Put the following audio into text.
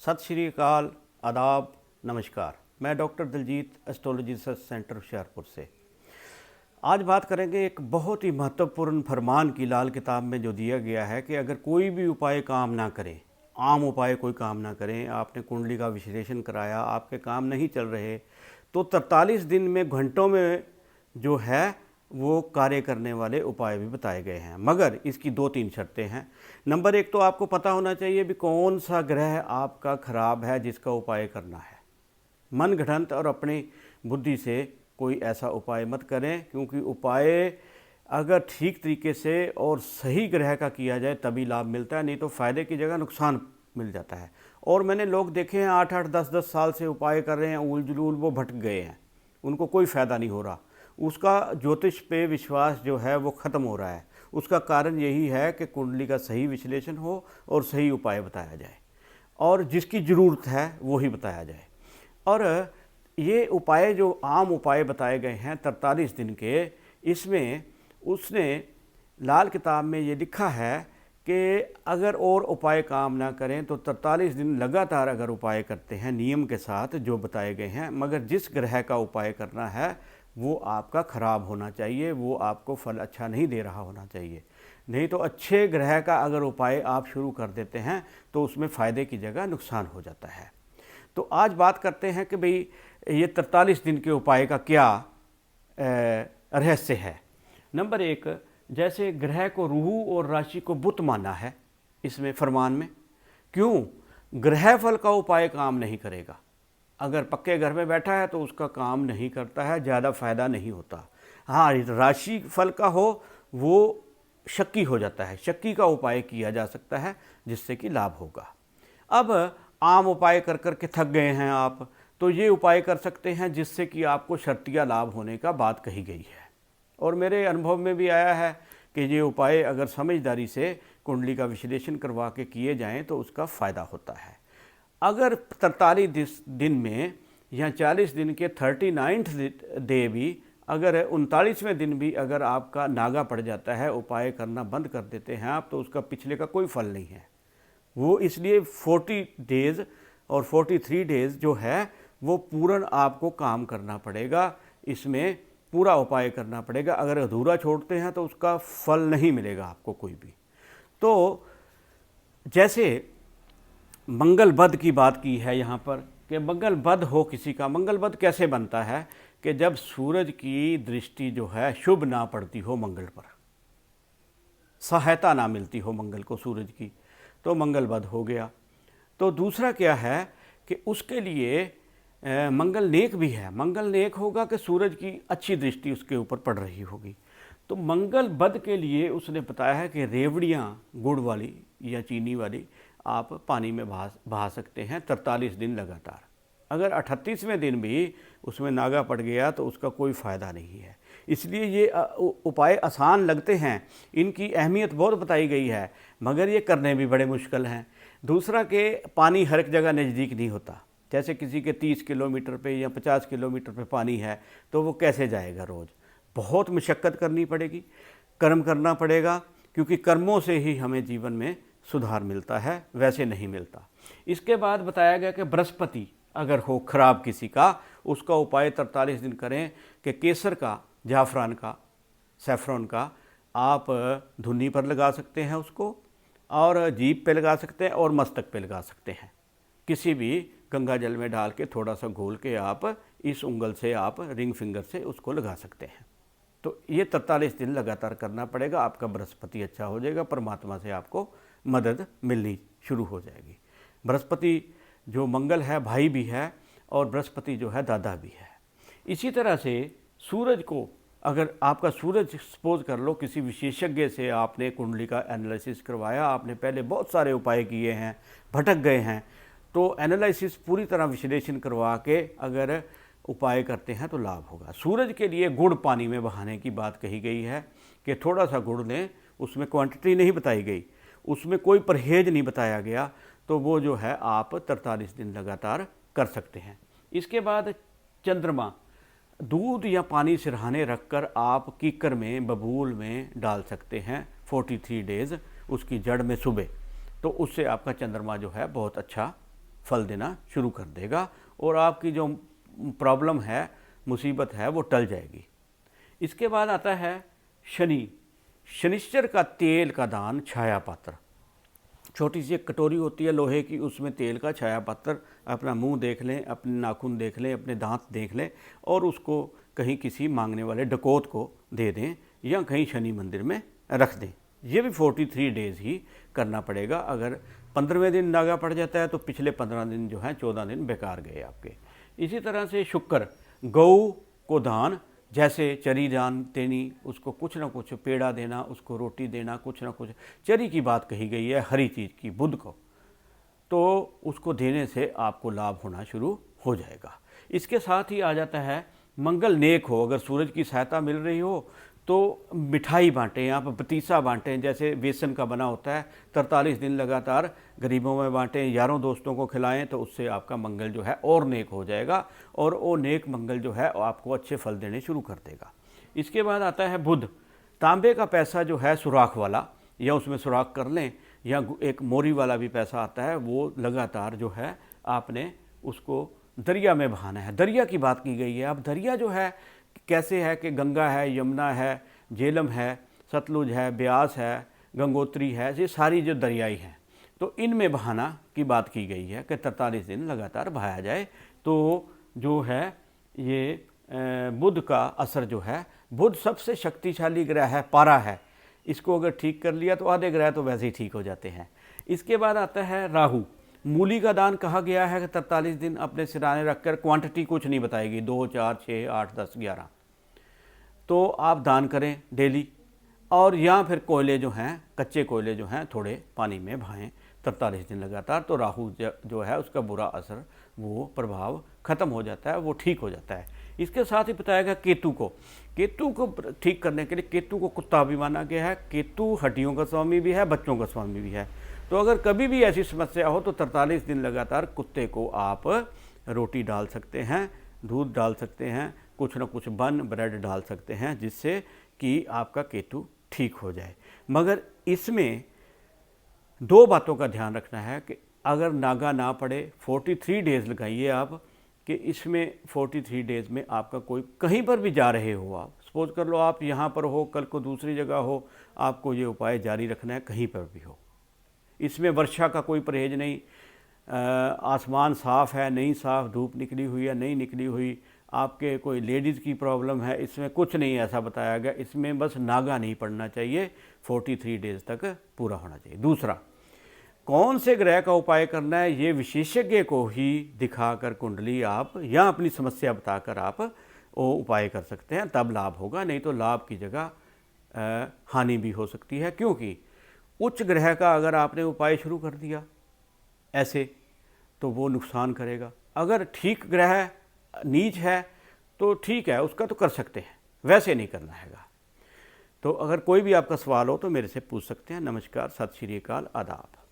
सत श्री अकाल, आदाब, नमस्कार। मैं doctor Diljit, astrology research centre Hoshiarpur से। आज बात करेंगे एक बहुत ही महत्वपूर्ण फरमान की लाल किताब में जो दिया गया है कि अगर कोई भी उपाय काम ना करे, आम उपाय कोई काम ना करें, आपने कुंडली का विश्लेषण कराया, आपके काम नहीं चल रहे, तो 43 दिन में, घंटों में जो है वो कार्य करने वाले उपाय भी बताए गए हैं। मगर इसकी 2-3 शर्तें हैं। नंबर 1 तो आपको पता होना चाहिए भी कौन सा ग्रह आपका खराब है जिसका उपाय करना है। मन गढ़ंत और अपनी बुद्धि से कोई ऐसा उपाय मत करें, क्योंकि उपाय अगर ठीक तरीके से और सही ग्रह का किया जाए तभी लाभ मिलता है, नहीं तो फ़ायदे की जगह नुकसान मिल जाता है। और मैंने लोग देखे हैं 8-8, 10-10 साल से उपाय कर रहे हैं, उल जुलूल वो भटक गए हैं, उनको कोई फ़ायदा नहीं हो रहा। उसका ज्योतिष पे विश्वास जो है वो ख़त्म हो रहा है। उसका कारण यही है कि कुंडली का सही विश्लेषण हो और सही उपाय बताया जाए, और जिसकी ज़रूरत है वही बताया जाए। और ये उपाय जो आम उपाय बताए गए हैं 43 दिन के, इसमें उसने लाल किताब में ये लिखा है कि अगर और उपाय काम ना करें तो 43 दिन लगातार अगर उपाय करते हैं नियम के साथ जो बताए गए हैं, मगर जिस ग्रह का उपाय करना है वो आपका ख़राब होना चाहिए, वो आपको फल अच्छा नहीं दे रहा होना चाहिए। नहीं तो अच्छे ग्रह का अगर उपाय आप शुरू कर देते हैं तो उसमें फ़ायदे की जगह नुकसान हो जाता है। तो आज बात करते हैं कि भाई ये 43 दिन के उपाय का क्या रहस्य है। नंबर 1, जैसे ग्रह को रूहु और राशि को बुत माना है इसमें फरमान में। क्यों? ग्रह फल का उपाय काम नहीं करेगा। अगर पक्के घर में बैठा है तो उसका काम नहीं करता है, ज़्यादा फ़ायदा नहीं होता। हाँ, राशि फल का हो वो शक्की हो जाता है, शक्की का उपाय किया जा सकता है जिससे कि लाभ होगा। अब आम उपाय कर कर के थक गए हैं आप, तो ये उपाय कर सकते हैं जिससे कि आपको शर्तिया लाभ होने का बात कही गई है। और मेरे अनुभव में भी आया है कि ये उपाय अगर समझदारी से कुंडली का विश्लेषण करवा के किए जाएं तो उसका फ़ायदा होता है। अगर 43 दिन में या 40 दिन के 39th डे भी, अगर 39वें दिन भी अगर आपका नागा पड़ जाता है, उपाय करना बंद कर देते हैं आप, तो उसका पिछले का कोई फल नहीं है। वो इसलिए 40 डेज़ और 43 डेज़ जो है वो पूर्ण आपको काम करना पड़ेगा, इसमें पूरा उपाय करना पड़ेगा। अगर अधूरा छोड़ते हैं तो उसका फल नहीं मिलेगा आपको कोई भी। तो जैसे मंगल बध की बात की है यहाँ पर कि मंगल बध हो किसी का। मंगल बध कैसे बनता है कि जब सूरज की दृष्टि जो है शुभ ना पड़ती हो, मंगल पर सहायता ना मिलती हो मंगल को सूरज की, तो मंगल बध हो गया। तो दूसरा क्या है कि उसके लिए मंगल नेक भी है। मंगल नेक होगा कि सूरज की अच्छी दृष्टि उसके ऊपर पड़ रही होगी। तो मंगल बध के लिए उसने बताया है कि रेवड़ियाँ गुड़ वाली या चीनी वाली आप पानी में बहा सकते हैं 43 दिन लगातार। अगर 38वें दिन भी उसमें नागा पड़ गया तो उसका कोई फ़ायदा नहीं है। इसलिए ये उपाय आसान लगते हैं, इनकी अहमियत बहुत बताई गई है, मगर ये करने भी बड़े मुश्किल हैं। दूसरा कि पानी हर एक जगह नज़दीक नहीं होता। जैसे किसी के 30 किलोमीटर पे या 50 किलोमीटर पे पानी है तो वो कैसे जाएगा रोज़? बहुत मशक्क़त करनी पड़ेगी, कर्म करना पड़ेगा, क्योंकि कर्मों से ही हमें जीवन में सुधार मिलता है, वैसे नहीं मिलता। इसके बाद बताया गया कि बृहस्पति अगर हो खराब किसी का, उसका उपाय 43 दिन करें कि केसर का, जाफरान का, सैफरन का आप धुनी पर लगा सकते हैं उसको, और जीभ पे लगा सकते हैं और मस्तक पे लगा सकते हैं। किसी भी गंगा जल में डाल के थोड़ा सा घोल के आप इस उंगल से, आप रिंग फिंगर से उसको लगा सकते हैं। तो ये 43 दिन लगातार करना पड़ेगा। आपका बृहस्पति अच्छा हो जाएगा, परमात्मा से आपको मदद मिलनी शुरू हो जाएगी। बृहस्पति जो मंगल है भाई भी है, और बृहस्पति जो है दादा भी है। इसी तरह से सूरज को, अगर आपका सूरज सपोज कर लो किसी विशेषज्ञ से आपने कुंडली का एनालिसिस करवाया, आपने पहले बहुत सारे उपाय किए हैं, भटक गए हैं, तो एनालिसिस पूरी तरह विश्लेषण करवा के अगर उपाय करते हैं तो लाभ होगा। सूरज के लिए गुड़ पानी में बहाने की बात कही गई है कि थोड़ा सा गुड़ लें, उसमें क्वांटिटी नहीं बताई गई, उसमें कोई परहेज नहीं बताया गया, तो वो जो है आप 43 दिन लगातार कर सकते हैं। इसके बाद चंद्रमा, दूध या पानी सिरहाने रखकर आप कीकर में, बबूल में डाल सकते हैं 43 डेज़ उसकी जड़ में सुबह, तो उससे आपका चंद्रमा जो है बहुत अच्छा फल देना शुरू कर देगा और आपकी जो प्रॉब्लम है, मुसीबत है, वो टल जाएगी। इसके बाद आता है शनि। शनिश्चर का तेल का दान छाया पात्र। छोटी सी एक कटोरी होती है लोहे की, उसमें तेल का छाया पात्र, अपना मुंह देख लें, अपने नाखून देख लें, अपने दांत देख लें और उसको कहीं किसी मांगने वाले डकैत को दे दें या कहीं शनि मंदिर में रख दें। ये भी 43 डेज़ ही करना पड़ेगा। अगर 15वें दिन नागा पड़ जाता है तो पिछले 15 दिन जो हैं 14 दिन बेकार गए आपके। इसी तरह से शुक्र, गऊ को दान, जैसे चरी दान देनी, उसको कुछ ना कुछ पेड़ा देना, उसको रोटी देना, कुछ ना कुछ। चरी की बात कही गई है हरी चीज़ की, बुध को, तो उसको देने से आपको लाभ होना शुरू हो जाएगा। इसके साथ ही आ जाता है मंगल नेक हो। अगर सूरज की सहायता मिल रही हो तो मिठाई बांटें, आप पतीसा बांटें, जैसे बेसन का बना होता है, 43 दिन लगातार गरीबों में बांटें, यारों दोस्तों को खिलाएं, तो उससे आपका मंगल जो है और नेक हो जाएगा और वो नेक मंगल जो है आपको अच्छे फल देने शुरू कर देगा। इसके बाद आता है बुध। तांबे का पैसा जो है सुराख वाला, या उसमें सुराख कर लें, या एक मोरी वाला भी पैसा आता है, वो लगातार जो है आपने उसको दरिया में बहाना है। दरिया की बात की गई है। अब दरिया जो है कैसे है कि गंगा है, यमुना है, झेलम है, सतलुज है, ब्यास है, गंगोत्री है, ये सारी जो दरियाई हैं, तो इनमें बहाना की बात की गई है कि 43 दिन लगातार बहाया जाए। तो जो है ये बुध का असर जो है, बुध सबसे शक्तिशाली ग्रह है, पारा है, इसको अगर ठीक कर लिया तो आधे ग्रह तो वैसे ही ठीक हो जाते हैं। इसके बाद आता है राहु। मूली का दान कहा गया है कि 43 दिन अपने सिराने रखकर, क्वांटिटी कुछ नहीं बताएगी, 2, 4, 6, 8, 10, 11, तो आप दान करें डेली। और या फिर कोयले जो हैं, कच्चे कोयले जो हैं, थोड़े पानी में बहाएं 43 दिन लगातार, तो राहु जो है उसका बुरा असर, वो प्रभाव ख़त्म हो जाता है, वो ठीक हो जाता है। इसके साथ ही बताया गया केतु को। केतु को ठीक करने के लिए केतु को कुत्ता भी माना गया है। केतु हड्डियों का स्वामी भी है, बच्चों का स्वामी भी है। तो अगर कभी भी ऐसी समस्या हो तो 43 दिन लगातार कुत्ते को आप रोटी डाल सकते हैं, दूध डाल सकते हैं, कुछ ना कुछ बन ब्रेड डाल सकते हैं, जिससे कि आपका केतु ठीक हो जाए। मगर इसमें 2 बातों का ध्यान रखना है कि अगर नागा ना पड़े, 43 डेज़ लगाइए आप, कि इसमें 43 डेज़ में आपका कोई कहीं पर भी जा रहे हो, आप सपोज कर लो आप यहाँ पर हो, कल को दूसरी जगह हो, आपको ये उपाय जारी रखना है कहीं पर भी हो। इसमें वर्षा का कोई परहेज नहीं, आसमान साफ़ है नहीं साफ़, धूप निकली हुई है नहीं निकली हुई, आपके कोई लेडीज़ की प्रॉब्लम है, इसमें कुछ नहीं ऐसा बताया गया। इसमें बस नागा नहीं पड़ना चाहिए, 43 डेज़ तक पूरा होना चाहिए। दूसरा, कौन से ग्रह का उपाय करना है, ये विशेषज्ञ को ही दिखाकर कुंडली आप या अपनी समस्या बताकर आप वो उपाय कर सकते हैं, तब लाभ होगा। नहीं तो लाभ की जगह हानि भी हो सकती है, क्योंकि उच्च ग्रह का अगर आपने उपाय शुरू कर दिया ऐसे तो वो नुकसान करेगा। अगर ठीक ग्रह नीच है तो ठीक है, उसका तो कर सकते हैं, वैसे नहीं करना हैगा। तो अगर कोई भी आपका सवाल हो तो मेरे से पूछ सकते हैं। नमस्कार, सत श्री अकाल, आदाब।